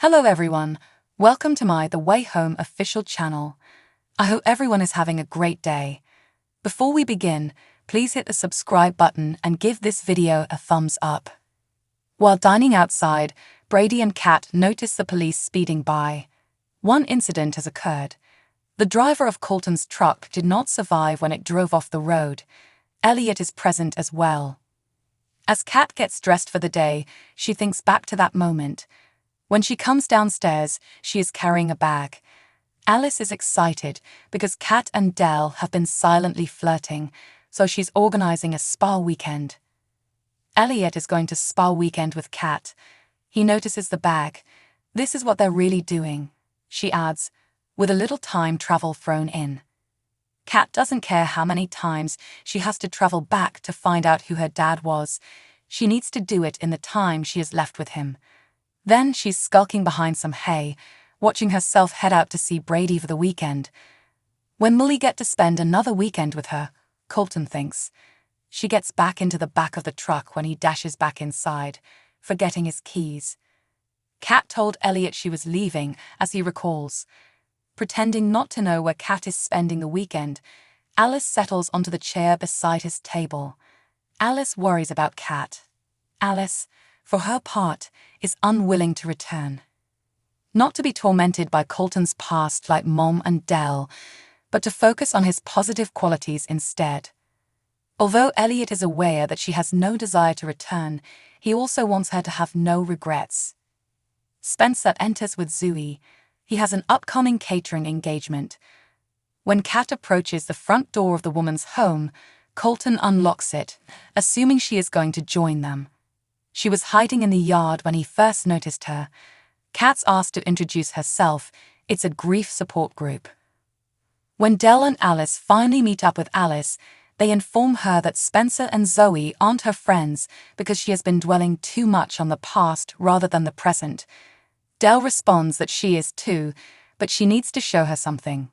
Hello everyone, welcome to my The Way Home official channel. I hope everyone is having a great day. Before we begin, please hit the subscribe button and give this video a thumbs up. While dining outside, Brady and Kat notice the police speeding by. One incident has occurred. The driver of Colton's truck did not survive when it drove off the road. Elliot is present as well. As Kat gets dressed for the day, she thinks back to that moment. When she comes downstairs, she is carrying a bag. Alice is excited because Kat and Del have been silently flirting, so she's organizing a spa weekend. Elliot is going to spa weekend with Kat. He notices the bag. This is what they're really doing, she adds, with a little time travel thrown in. Kat doesn't care how many times she has to travel back to find out who her dad was. She needs to do it in the time she is left with him. Then she's skulking behind some hay, watching herself head out to see Brady for the weekend. When will he get to spend another weekend with her? Colton thinks. She gets back into the back of the truck when he dashes back inside, forgetting his keys. Kat told Elliot she was leaving, as he recalls. Pretending not to know where Kat is spending the weekend, Alice settles onto the chair beside his table. Alice worries about Kat. Alice, for her part, is unwilling to return. Not to be tormented by Colton's past like Mom and Del, but to focus on his positive qualities instead. Although Elliot is aware that she has no desire to return, he also wants her to have no regrets. Spencer enters with Zoe. He has an upcoming catering engagement. When Kat approaches the front door of the woman's home, Colton unlocks it, assuming she is going to join them. She was hiding in the yard when he first noticed her. Kat's asked to introduce herself. It's a grief support group. When Del and Alice finally meet up with Alice, they inform her that Spencer and Zoe aren't her friends because she has been dwelling too much on the past rather than the present. Del responds that she is too, but she needs to show her something.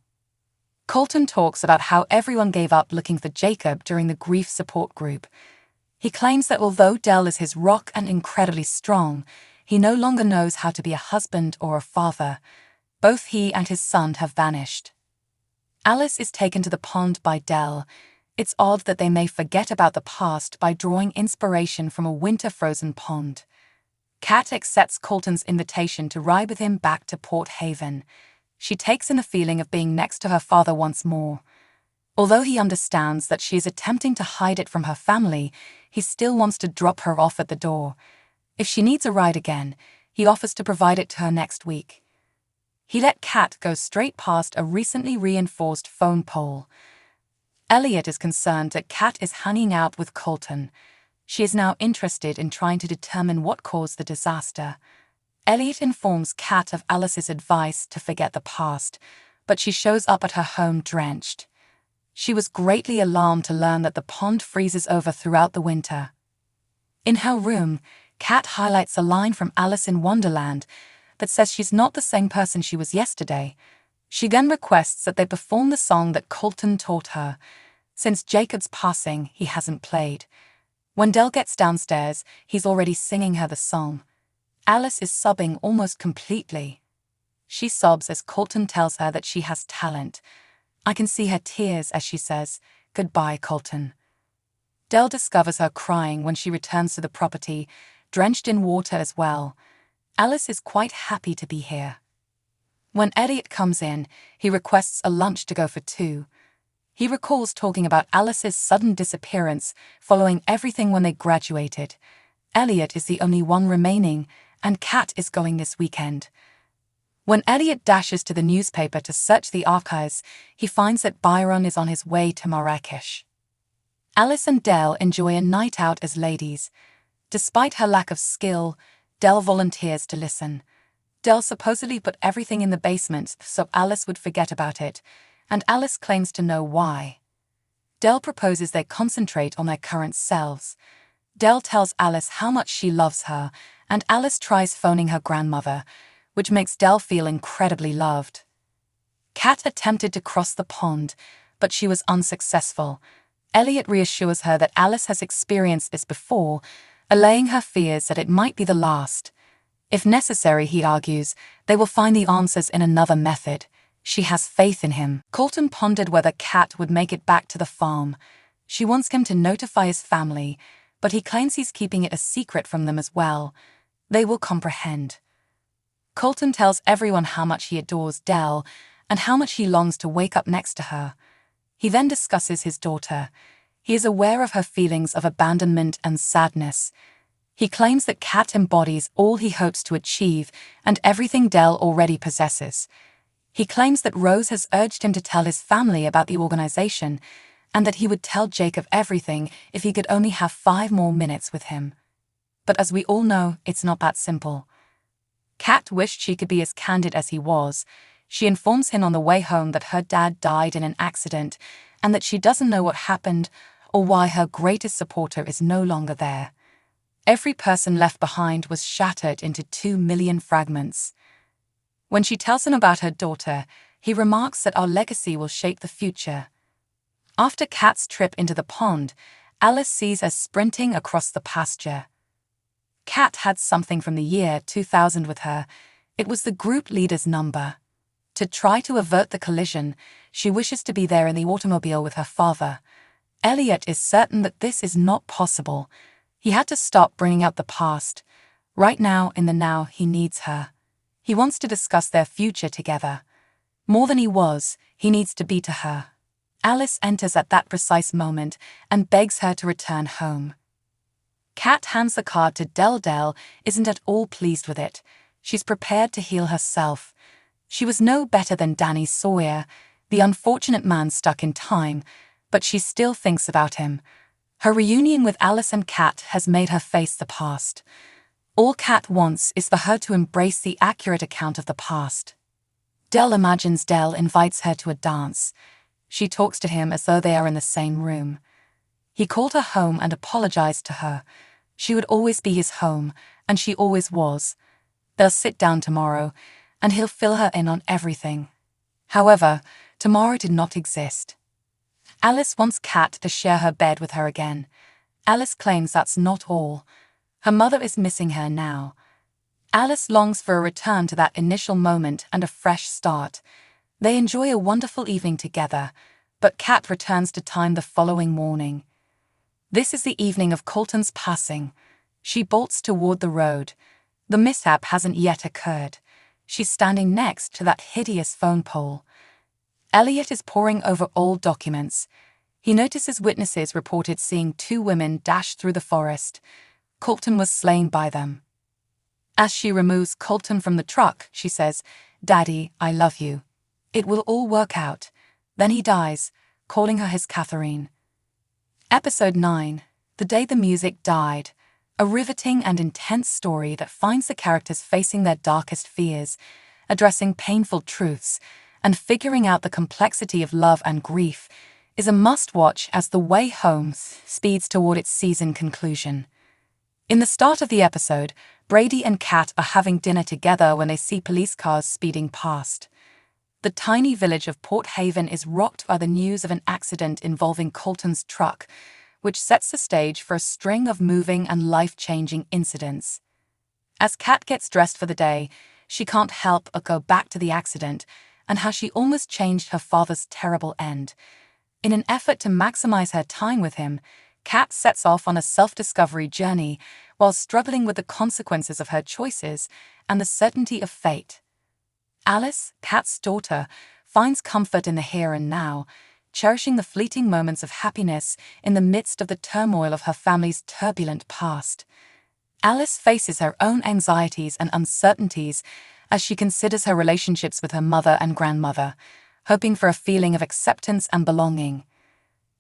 Colton talks about how everyone gave up looking for Jacob during the grief support group. He claims that although Del is his rock and incredibly strong, he no longer knows how to be a husband or a father. Both he and his son have vanished. Alice is taken to the pond by Del. It's odd that they may forget about the past by drawing inspiration from a winter-frozen pond. Kat accepts Colton's invitation to ride with him back to Port Haven. She takes in the feeling of being next to her father once more. Although he understands that she is attempting to hide it from her family, he still wants to drop her off at the door. If she needs a ride again, he offers to provide it to her next week. He let Kat go straight past a recently reinforced phone pole. Elliot is concerned that Kat is hanging out with Colton. She is now interested in trying to determine what caused the disaster. Elliot informs Kat of Alice's advice to forget the past, but she shows up at her home drenched. She was greatly alarmed to learn that the pond freezes over throughout the winter. In her room, Kat highlights a line from Alice in Wonderland that says she's not the same person she was yesterday. She then requests that they perform the song that Colton taught her. Since Jacob's passing, he hasn't played. When Del gets downstairs, he's already singing her the song. Alice is sobbing almost completely. She sobs as Colton tells her that she has talent. I can see her tears as she says, "Goodbye, Colton." Del discovers her crying when she returns to the property, drenched in water as well. Alice is quite happy to be here. When Elliot comes in, he requests a lunch to go for two. He recalls talking about Alice's sudden disappearance following everything when they graduated. Elliot is the only one remaining, and Kat is going this weekend. When Elliot dashes to the newspaper to search the archives, he finds that Byron is on his way to Marrakesh. Alice and Del enjoy a night out as ladies. Despite her lack of skill, Del volunteers to listen. Del supposedly put everything in the basement so Alice would forget about it, and Alice claims to know why. Del proposes they concentrate on their current selves. Del tells Alice how much she loves her, and Alice tries phoning her grandmother, which makes Del feel incredibly loved. Kat attempted to cross the pond, but she was unsuccessful. Elliot reassures her that Alice has experienced this before, allaying her fears that it might be the last. If necessary, he argues, they will find the answers in another method. She has faith in him. Colton pondered whether Kat would make it back to the farm. She wants him to notify his family, but he claims he's keeping it a secret from them as well. They will comprehend. Colton tells everyone how much he adores Dell and how much he longs to wake up next to her. He then discusses his daughter. He is aware of her feelings of abandonment and sadness. He claims that Kat embodies all he hopes to achieve and everything Dell already possesses. He claims that Rose has urged him to tell his family about the organization and that he would tell Jacob everything if he could only have 5 more minutes with him. But as we all know, it's not that simple. Kat wished she could be as candid as he was. She informs him on the way home that her dad died in an accident and that she doesn't know what happened or why her greatest supporter is no longer there. Every person left behind was shattered into 2 million fragments. When she tells him about her daughter, he remarks that our legacy will shape the future. After Kat's trip into the pond, Alice sees us sprinting across the pasture. Kat had something from the year 2000 with her. It was the group leader's number. To try to avert the collision, she wishes to be there in the automobile with her father. Elliot is certain that this is not possible. He had to stop bringing up the past. Right now, in the now, he needs her. He wants to discuss their future together. More than he was, he needs to be to her. Alice enters at that precise moment and begs her to return home. Kat hands the card to Dell. Dell isn't at all pleased with it. She's prepared to heal herself. She was no better than Danny Sawyer, the unfortunate man stuck in time, but she still thinks about him. Her reunion with Alice and Kat has made her face the past. All Kat wants is for her to embrace the accurate account of the past. Dell imagines Dell invites her to a dance. She talks to him as though they are in the same room. He called her home and apologized to her. She would always be his home, and she always was. They'll sit down tomorrow, and he'll fill her in on everything. However, tomorrow did not exist. Alice wants Kat to share her bed with her again. Alice claims that's not all. Her mother is missing her now. Alice longs for a return to that initial moment and a fresh start. They enjoy a wonderful evening together, but Kat returns to time the following morning. This is the evening of Colton's passing. She bolts toward the road. The mishap hasn't yet occurred. She's standing next to that hideous phone pole. Elliot is poring over old documents. He notices witnesses reported seeing 2 women dash through the forest. Colton was slain by them. As she removes Colton from the truck, she says, "Daddy, I love you. It will all work out." Then he dies, calling her his Catherine. Episode 9, The Day the Music Died. A riveting and intense story that finds the characters facing their darkest fears, addressing painful truths, and figuring out the complexity of love and grief, is a must-watch as The Way Home speeds toward its season conclusion. In the start of the episode, Brady and Kat are having dinner together when they see police cars speeding past. The tiny village of Port Haven is rocked by the news of an accident involving Colton's truck, which sets the stage for a string of moving and life-changing incidents. As Kat gets dressed for the day, she can't help but go back to the accident and how she almost changed her father's terrible end. In an effort to maximize her time with him, Kat sets off on a self-discovery journey while struggling with the consequences of her choices and the certainty of fate. Alice, Kat's daughter, finds comfort in the here and now, cherishing the fleeting moments of happiness in the midst of the turmoil of her family's turbulent past. Alice faces her own anxieties and uncertainties as she considers her relationships with her mother and grandmother, hoping for a feeling of acceptance and belonging.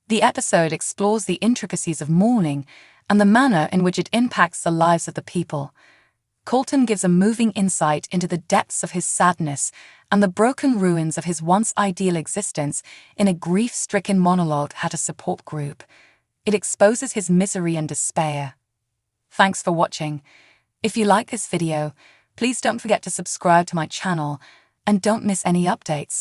The episode explores the intricacies of mourning and the manner in which it impacts the lives of the people. Colton gives a moving insight into the depths of his sadness and the broken ruins of his once ideal existence in a grief-stricken monologue at a support group. It exposes his misery and despair. Thanks for watching. If you like this video, please don't forget to subscribe to my channel and don't miss any updates.